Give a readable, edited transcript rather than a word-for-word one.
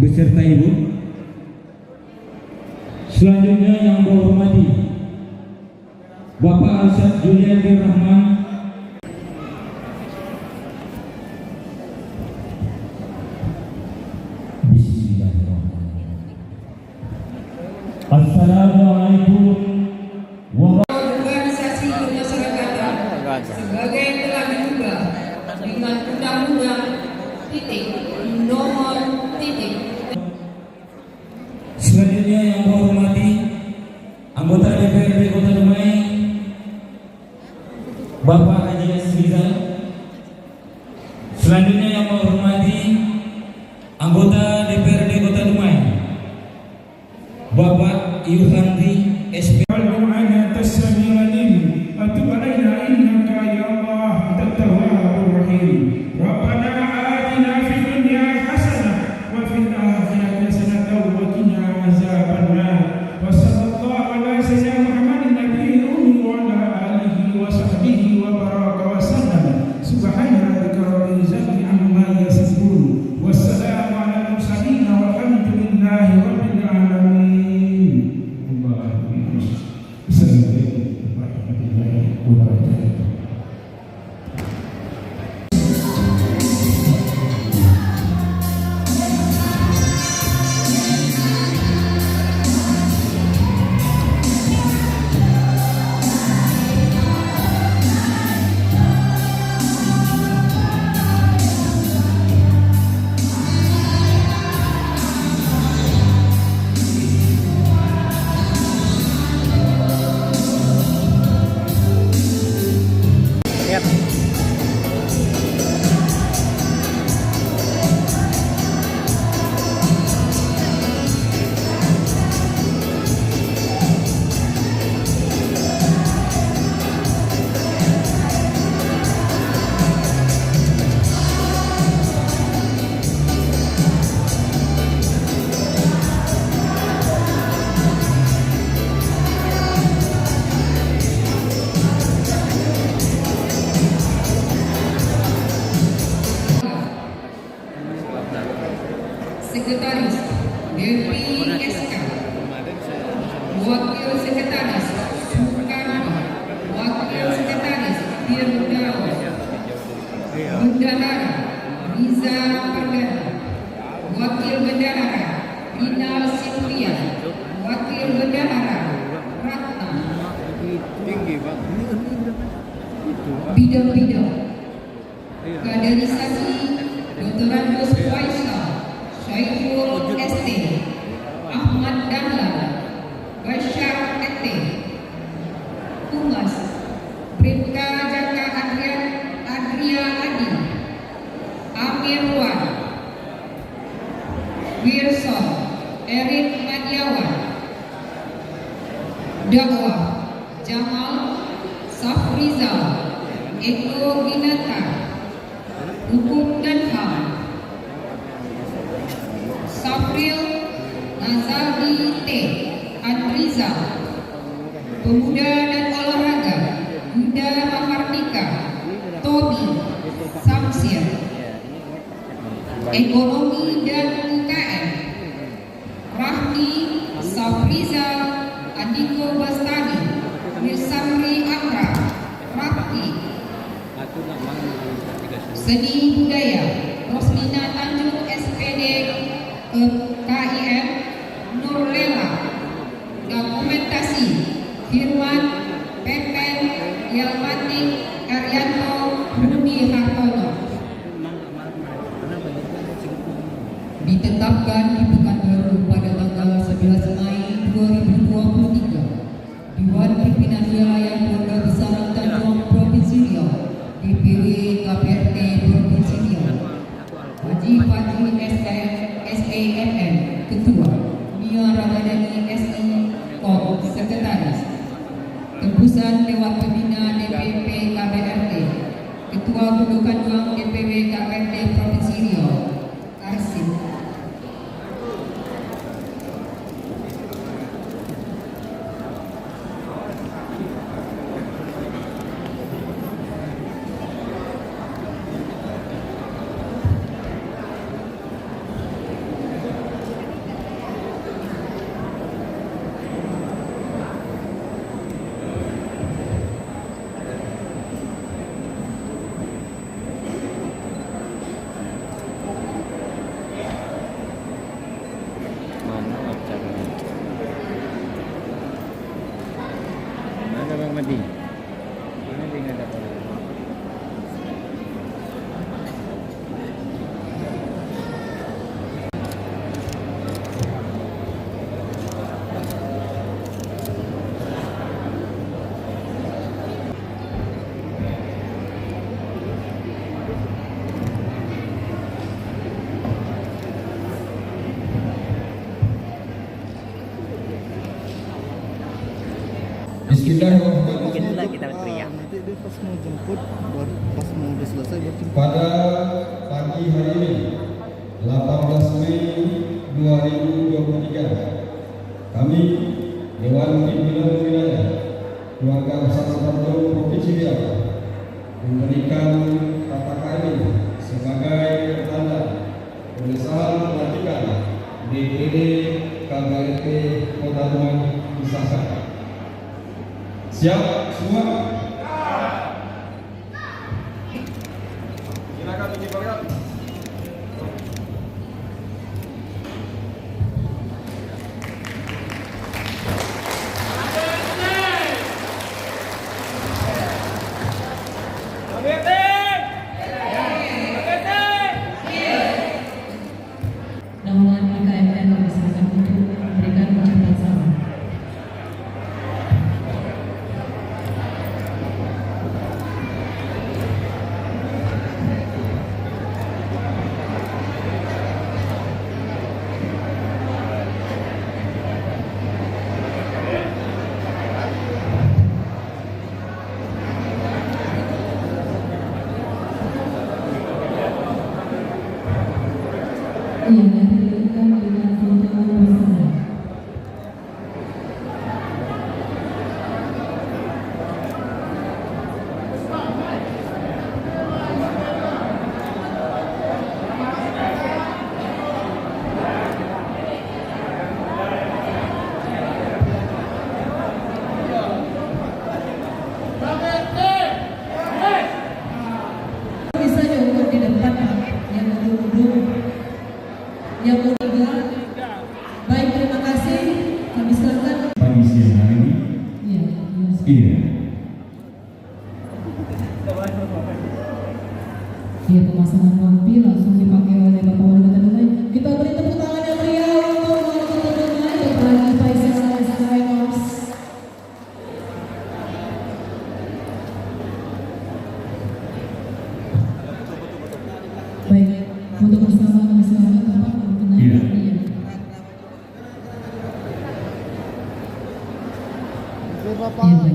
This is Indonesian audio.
beserta Ibu. Selanjutnya yang saya hormati Bapak Arsyad Julianti Rahman, Assalamualaikum warahmatullahi organisasi kemasyarakatan sebagai telah diubah dengan undang-undang nomor . Selanjutnya yang saya hormati anggota DPRD Kota Dumai Bapak Haji Rizal. Selanjutnya yang saya hormati anggota DPRD Kota Dumai Bapak Yuhandi SP. Sekretaris DPSK, Wakil Sekretaris Soekarno, Wakil Sekretaris Firdaus, Bendahara Riza Perdana, Wakil Bendahara Rinal Silvia, Wakil Bendahara Ratna. Bidang-bidang kaderisasi Dr. Randus Faisal, Syaiful ST, Ahmad Dahlan, Bashar ET, Humas Bribka Jaka Adria Adi, Amir Wan, Wirson Erik Madiawan, Dakwah Jamal Safrizal, Eko Ginata, Hukum dan HAM Safril Nazari T. Andriza, Pemuda dan Olahraga Yuda Mahardika, Tobi Samsir, Ekonomi dan UKM Rahmi Safrizal, Andiko Bastani, Mirsamri Amra, Rakti. Seni Budaya Roslina Tanjung SPD KIM, Nurlela. Dokumentasi Firman Pepen Yelmati Arianto Budi Hartono. Ditetapkan di Pekanbaru pada tanggal 11 Mei 2023, Dewan Pimpinan Wilayah Keluarga Besar Tanjung Provinsi Riau, DPW KPRT Provinsi Riau, Haji Fadli SAMM Ketua, Nia Ramadhani SI Kom Sekretaris, Tembusan Dewan Pembina DPP KPRT, Ketua Gundukan Juang DPW KPRT Provinsi Riau, Arsim. Ahmadi. Ini dia nggak dapat. Bismillahirrahmanirrahim. Mungkin lah kita teriak. Nanti dia pas mau jemput, baru pas mau udah selesai baru jemput. Pada pagi hari ini 18 Mei 2023 kami Dewan Pimpinan Wilayah Keluarga Besar Tanjung Provinsi Riau memberikan KKKM ini sebagai pertanda pengesahan pelantikan DPD KBRT Kota Dumai disahkan. Siap semua? Silakan menyebarkan. Namun IKMN mempersilakan untuk memberikan ucapan selamat. Yang diberikan dengan foto bersama. Bisa diukur di depan yang duduk. Yang ketiga, baik, terima kasih. Kami silakan. Pagi siang hari ini. Iya. Iya. Iya, pemasangan lampu langsung dipakai oleh Bapak Wali Kota Dumai. Kita beri tepuk tangan yang meriah untuk Wali Kota Dumai Bapak Faisal Reynolds. Baik, untuk bersama kami silakan Bapak untuk naik. Iya. Iya. Oke, Bapak. Iya,